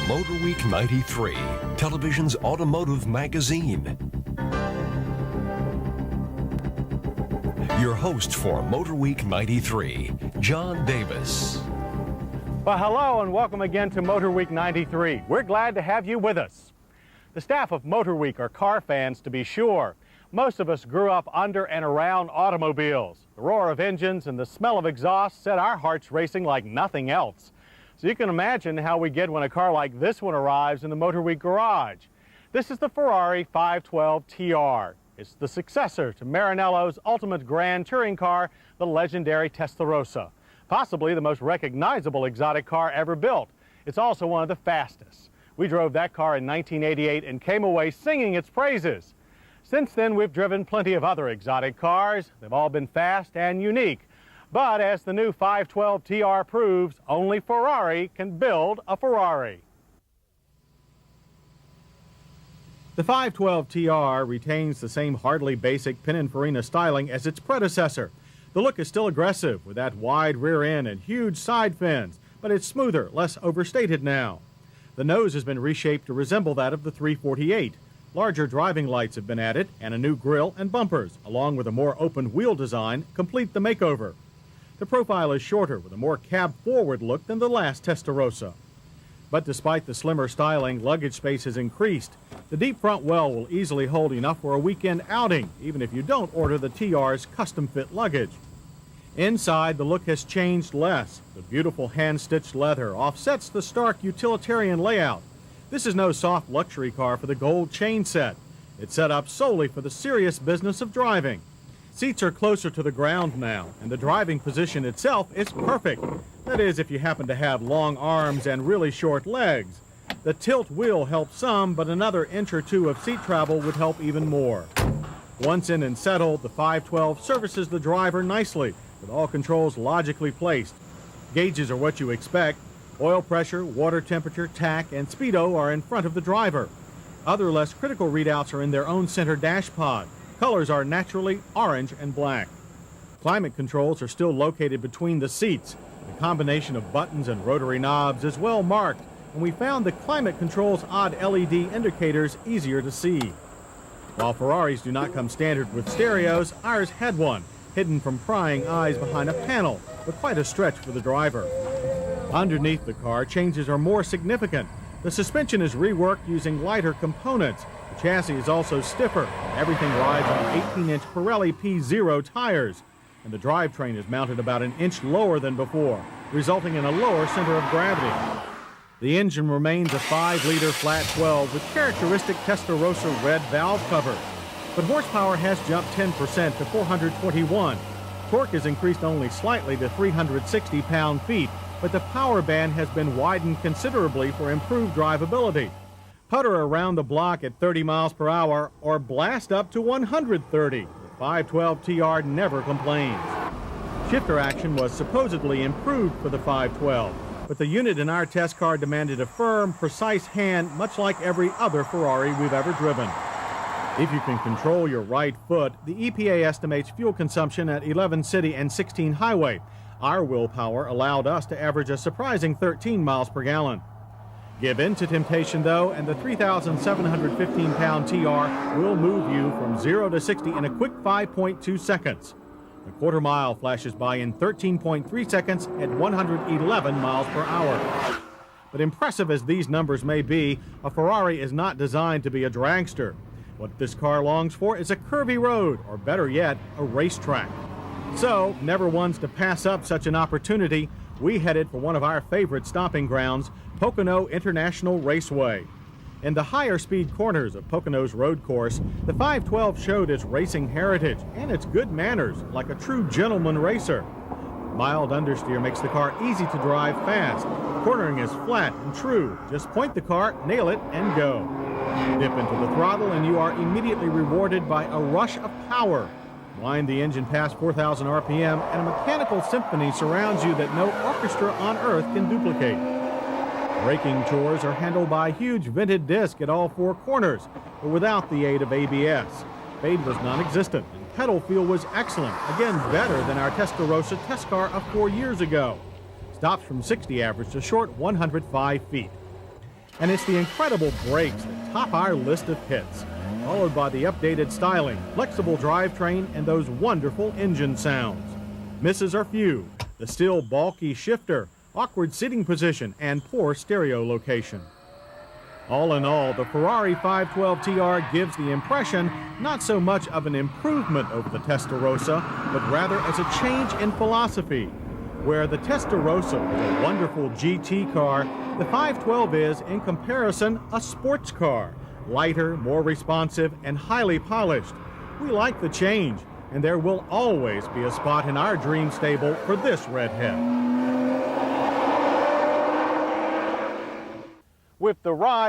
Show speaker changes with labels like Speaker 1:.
Speaker 1: Motorweek 93, television's automotive magazine. Your host for Motorweek 93, John Davis.
Speaker 2: Well, hello and welcome again to Motorweek 93. We're glad to have you with us. The staff of Motorweek are car fans, to be sure. Most of us grew up under and around automobiles. The roar of engines and the smell of exhaust set our hearts racing like nothing else. So you can imagine how we get when a car like this one arrives in the Motorweek garage. This is the Ferrari 512TR. It's the successor to Maranello's ultimate grand touring car, the legendary Testarossa. Possibly the most recognizable exotic car ever built. It's also one of the fastest. We drove that car in 1988 and came away singing its praises. Since then, we've driven plenty of other exotic cars. They've all been fast and unique. But as the new 512TR proves, only Ferrari can build a Ferrari. The 512TR retains the same hardly basic Pininfarina styling as its predecessor. The look is still aggressive with that wide rear end and huge side fins, but it's smoother, less overstated now. The nose has been reshaped to resemble that of the 348. Larger driving lights have been added, and a new grille and bumpers, along with a more open wheel design, complete the makeover. The profile is shorter with a more cab-forward look than the last Testarossa. But despite the slimmer styling, luggage space has increased. The deep front well will easily hold enough for a weekend outing, even if you don't order the TR's custom-fit luggage. Inside, the look has changed less. The beautiful hand-stitched leather offsets the stark utilitarian layout. This is no soft luxury car for the gold chain set. It's set up solely for the serious business of driving. Seats are closer to the ground now, and the driving position itself is perfect. That is, if you happen to have long arms and really short legs. The tilt will help some, but another inch or two of seat travel would help even more. Once in and settled, the 512 services the driver nicely, with all controls logically placed. Gauges are what you expect. Oil pressure, water temperature, tach, and speedo are in front of the driver. Other less critical readouts are in their own center dash pod. Colors are naturally orange and black. Climate controls are still located between the seats. The combination of buttons and rotary knobs is well marked, and we found the climate control's odd LED indicators easier to see. While Ferraris do not come standard with stereos, ours had one, hidden from prying eyes behind a panel, but quite a stretch for the driver. Underneath the car, changes are more significant. The suspension is reworked using lighter components. The chassis is also stiffer. Everything rides on 18-inch Pirelli P0 tires, and the drivetrain is mounted about an inch lower than before, resulting in a lower center of gravity. The engine remains a 5-liter flat 12 with characteristic Testarossa red valve cover, but horsepower has jumped 10% to 421. Torque is increased only slightly to 360 pound-feet, but the power band has been widened considerably for improved drivability. Putter around the block at 30 miles per hour or blast up to 130. The 512TR never complains. Shifter action was supposedly improved for the 512, but the unit in our test car demanded a firm, precise hand, much like every other Ferrari we've ever driven. If you can control your right foot, the EPA estimates fuel consumption at 11 city and 16 highway. Our willpower allowed us to average a surprising 13 miles per gallon. Give in to temptation, though, and the 3,715-pound TR will move you from 0 to 60 in a quick 5.2 seconds. The quarter mile flashes by in 13.3 seconds at 111 miles per hour. But impressive as these numbers may be, a Ferrari is not designed to be a dragster. What this car longs for is a curvy road, or better yet, a racetrack. So, never ones to pass up such an opportunity, we headed for one of our favorite stomping grounds, Pocono International Raceway. In the higher speed corners of Pocono's road course, the 512 showed its racing heritage and its good manners, like a true gentleman racer. Mild understeer makes the car easy to drive fast. Cornering is flat and true. Just point the car, nail it, and go. Dip into the throttle and you are immediately rewarded by a rush of power. Wind the engine past 4,000 RPM and a mechanical symphony surrounds you that no orchestra on earth can duplicate. Braking chores are handled by a huge vented disc at all four corners, but without the aid of ABS. Fade was non-existent, and pedal feel was excellent, again better than our Testarossa test car of 4 years ago. Stops from 60 averaged a short 105 feet. And it's the incredible brakes that top our list of hits, followed by the updated styling, flexible drivetrain, and those wonderful engine sounds. Misses are few. The still bulky shifter, awkward seating position, and poor stereo location. All in all, the Ferrari 512TR gives the impression not so much of an improvement over the Testarossa, but rather as a change in philosophy. Where the Testarossa was a wonderful GT car, the 512 is, in comparison, a sports car. Lighter, more responsive, and highly polished. We like the change, and there will always be a spot in our dream stable for this redhead. With the ride